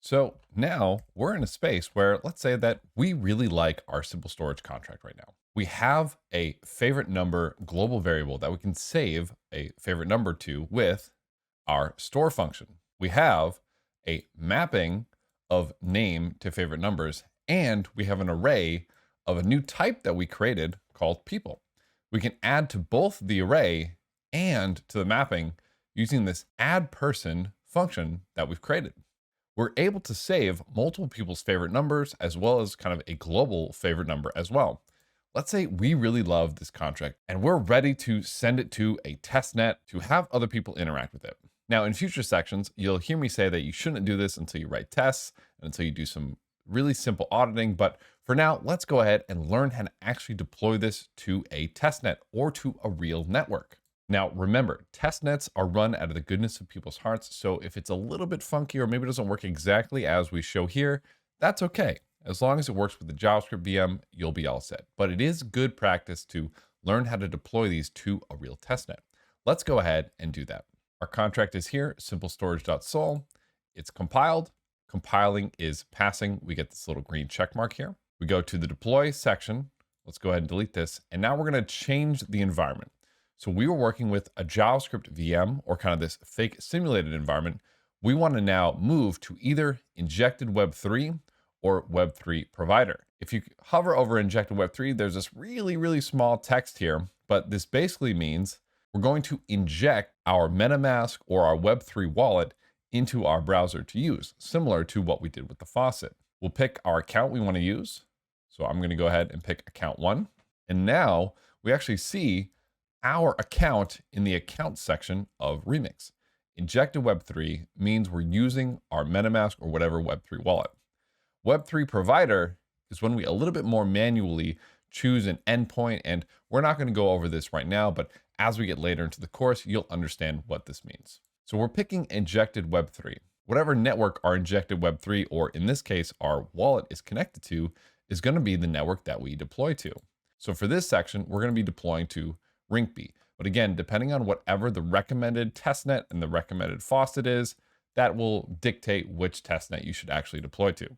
So now we're in a space where let's say that we really like our simple storage contract right now. We have a favorite number global variable that we can save a favorite number to with our store function. We have a mapping of name to favorite numbers, and we have an array of a new type that we created called people. We can add to both the array and to the mapping using this add person function that we've created. We're able to save multiple people's favorite numbers as well as kind of a global favorite number as well. Let's say we really love this contract and we're ready to send it to a test net to have other people interact with it. Now, in future sections, you'll hear me say that you shouldn't do this until you write tests and until you do some really simple auditing. But for now, let's go ahead and learn how to actually deploy this to a test net or to a real network. Now, remember, test nets are run out of the goodness of people's hearts. So if it's a little bit funky or maybe it doesn't work exactly as we show here, that's okay. As long as it works with the JavaScript VM, you'll be all set. But it is good practice to learn how to deploy these to a real testnet. Let's go ahead and do that. Our contract is here, simplestorage.sol. It's compiled. Compiling is passing. We get this little green check mark here. We go to the deploy section. Let's go ahead and delete this. And now we're going to change the environment. So we were working with a JavaScript VM or kind of this fake simulated environment. We want to now move to either injected Web3 or Web3 provider. If you hover over injected Web3, there's this really, really small text here, but this basically means we're going to inject our MetaMask or our Web3 wallet into our browser to use, similar to what we did with the faucet. We'll pick our account we want to use. So I'm going to go ahead and pick account 1. And now we actually see our account in the account section of Remix. Injected Web3 means we're using our MetaMask or whatever Web3 wallet. Web3 provider is when we a little bit more manually choose an endpoint, and we're not going to go over this right now, but as we get later into the course, you'll understand what this means. So we're picking injected Web3. Whatever network our injected Web3, or in this case, our wallet is connected to, is going to be the network that we deploy to. So for this section, we're going to be deploying to Rinkeby. But again, depending on whatever the recommended testnet and the recommended faucet is, that will dictate which testnet you should actually deploy to.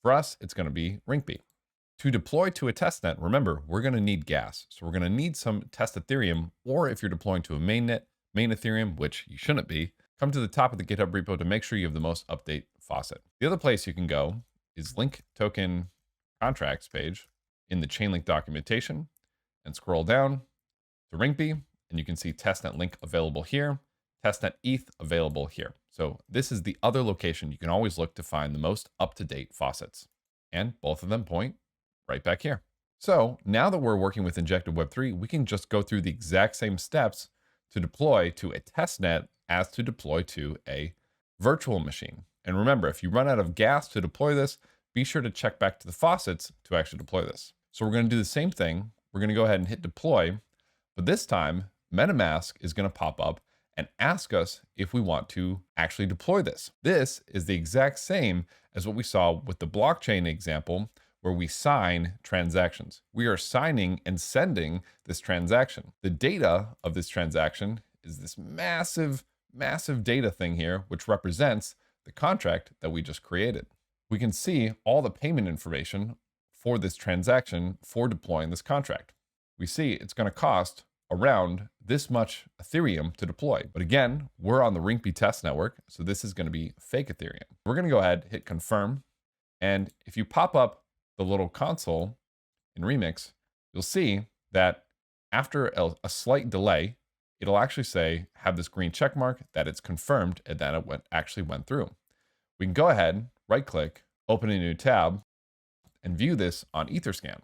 For us, it's going to be Rinkeby. To deploy to a testnet, remember, we're going to need gas. So we're going to need some test Ethereum, or if you're deploying to a mainnet, main Ethereum, which you shouldn't be, come to the top of the GitHub repo to make sure you have the most update faucet. The other place you can go is link token contracts page in the Chainlink documentation and scroll down to Rinkeby, and you can see testnet link available here, testnet ETH available here. So this is the other location you can always look to find the most up-to-date faucets. And both of them point right back here. So now that we're working with injected Web3, we can just go through the exact same steps to deploy to a testnet as to deploy to a virtual machine. And remember, if you run out of gas to deploy this, be sure to check back to the faucets to actually deploy this. So we're going to do the same thing. We're going to go ahead and hit deploy, but this time MetaMask is going to pop up and ask us if we want to actually deploy this. This is the exact same as what we saw with the blockchain example, where we sign transactions. We are signing and sending this transaction. The data of this transaction is this massive, massive data thing here, which represents the contract that we just created. We can see all the payment information for this transaction for deploying this contract. We see it's going to cost around this much Ethereum to deploy. But again, we're on the Rinkeby test network, so this is going to be fake Ethereum. We're going to go ahead, hit confirm. And if you pop up the little console in Remix, you'll see that after a slight delay, it'll actually say, have this green check mark that it's confirmed and that it actually went through. We can go ahead, right click, open a new tab, and view this on Etherscan.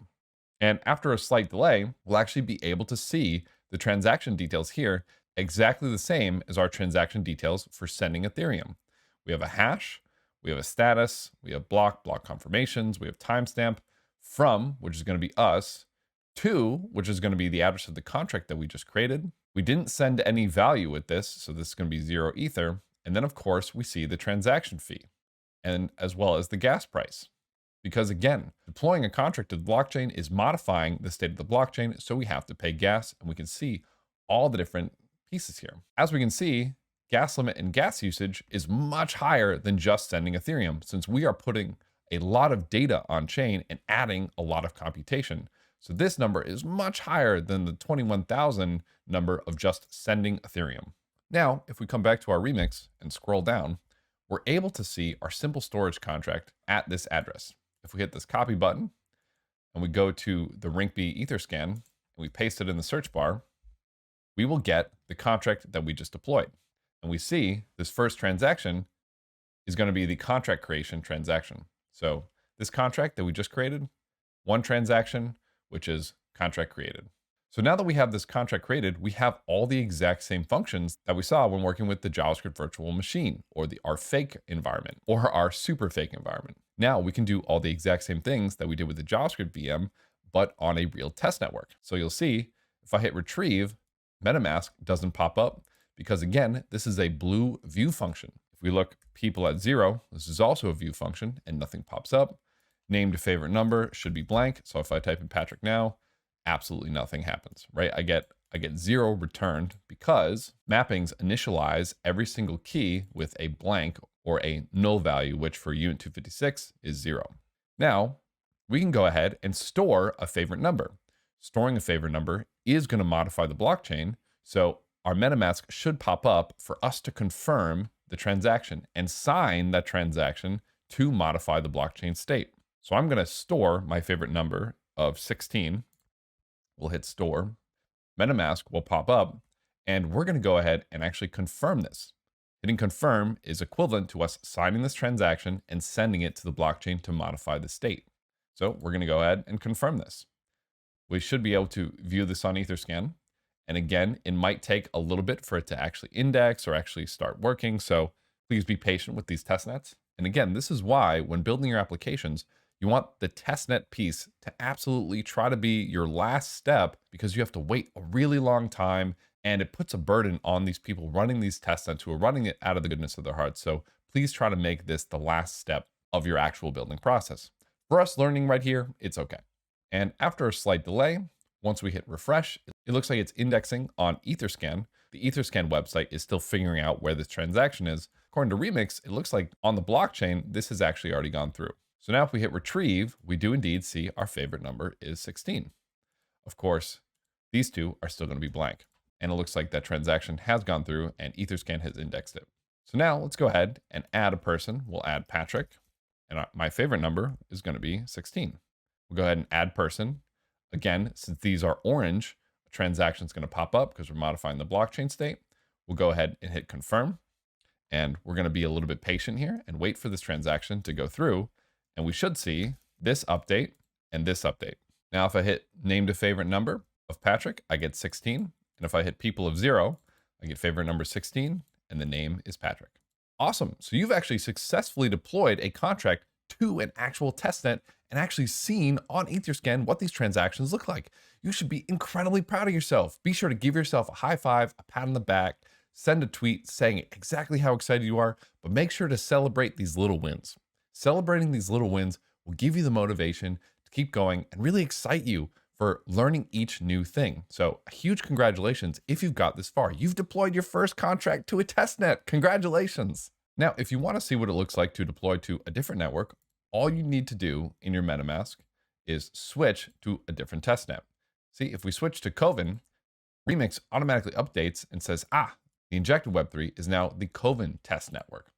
And after a slight delay, we'll actually be able to see the transaction details here exactly the same as our transaction details for sending Ethereum. We have a hash, we have a status, we have block confirmations, we have timestamp from, which is going to be us, to, which is going to be the address of the contract that we just created. We didn't send any value with this, so this is going to be 0 Ether. And then, of course, we see the transaction fee, and as well as the gas price. Because again, deploying a contract to the blockchain is modifying the state of the blockchain, so we have to pay gas, and we can see all the different pieces here. As we can see, gas limit and gas usage is much higher than just sending Ethereum, since we are putting a lot of data on chain and adding a lot of computation. So this number is much higher than the 21,000 number of just sending Ethereum. Now, if we come back to our remix and scroll down, we're able to see our simple storage contract at this address. If we hit this copy button and we go to the Rinkeby Etherscan and we paste it in the search bar, we will get the contract that we just deployed. And we see this first transaction is going to be the contract creation transaction. So this contract that we just created, one transaction, which is contract created. So now that we have this contract created, we have all the exact same functions that we saw when working with the JavaScript virtual machine, or our fake environment, or our super fake environment. Now we can do all the exact same things that we did with the JavaScript VM, but on a real test network. So you'll see if I hit retrieve, MetaMask doesn't pop up because, again, this is a blue view function. If we look people at 0, this is also a view function and nothing pops up. Named favorite number should be blank. So if I type in Patrick now, absolutely nothing happens, right? I get 0 returned because mappings initialize every single key with a blank or a null value, which for Unit 256 is 0. Now we can go ahead and store a favorite number. Storing a favorite number is going to modify the blockchain. So our MetaMask should pop up for us to confirm the transaction and sign that transaction to modify the blockchain state. So I'm going to store my favorite number of 16. We'll hit store. MetaMask will pop up, and we're going to go ahead and actually confirm this. Hitting confirm is equivalent to us signing this transaction and sending it to the blockchain to modify the state. So we're going to go ahead and confirm this. We should be able to view this on Etherscan. And again, it might take a little bit for it to actually index or actually start working. So please be patient with these testnets. And again, this is why when building your applications, you want the testnet piece to absolutely try to be your last step, because you have to wait a really long time and it puts a burden on these people running these testnets who are running it out of the goodness of their hearts. So please try to make this the last step of your actual building process. For us learning right here, it's okay. And after a slight delay, once we hit refresh, it looks like it's indexing on Etherscan. The Etherscan website is still figuring out where this transaction is. According to Remix, it looks like on the blockchain, this has actually already gone through. So now if we hit retrieve, we do indeed see our favorite number is 16. Of course, these two are still going to be blank. And it looks like that transaction has gone through and Etherscan has indexed it. So now let's go ahead and add a person. We'll add Patrick. And my favorite number is going to be 16. We'll go ahead and add person. Again, since these are orange, a transaction is going to pop up because we're modifying the blockchain state. We'll go ahead and hit confirm. And we're going to be a little bit patient here and wait for this transaction to go through. And we should see this update and this update. Now, if I hit named a favorite number of Patrick, I get 16. And if I hit people of 0, I get favorite number 16, and the name is Patrick. Awesome. So you've actually successfully deployed a contract to an actual testnet and actually seen on Etherscan what these transactions look like. You should be incredibly proud of yourself. Be sure to give yourself a high five, a pat on the back, send a tweet saying exactly how excited you are, but make sure to celebrate these little wins. Celebrating these little wins will give you the motivation to keep going and really excite you for learning each new thing. So a huge congratulations if you've got this far. You've deployed your first contract to a testnet. Congratulations. Now, if you want to see what it looks like to deploy to a different network, all you need to do in your MetaMask is switch to a different testnet. See, if we switch to Coven, Remix automatically updates and says, the injected Web3 is now the Coven test network.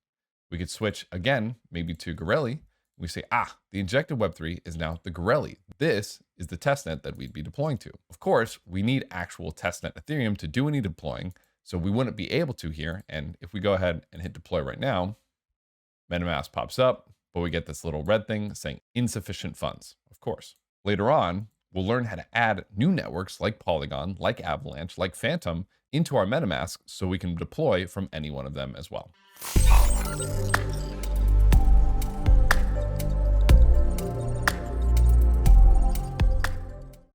We could switch again, maybe to Gorelli. We say, the injected Web3 is now the Gorelli. This is the testnet that we'd be deploying to. Of course, we need actual testnet Ethereum to do any deploying, so we wouldn't be able to here. And if we go ahead and hit deploy right now, MetaMask pops up, but we get this little red thing saying insufficient funds, of course. Later on, we'll learn how to add new networks like Polygon, like Avalanche, like Phantom into our MetaMask so we can deploy from any one of them as well.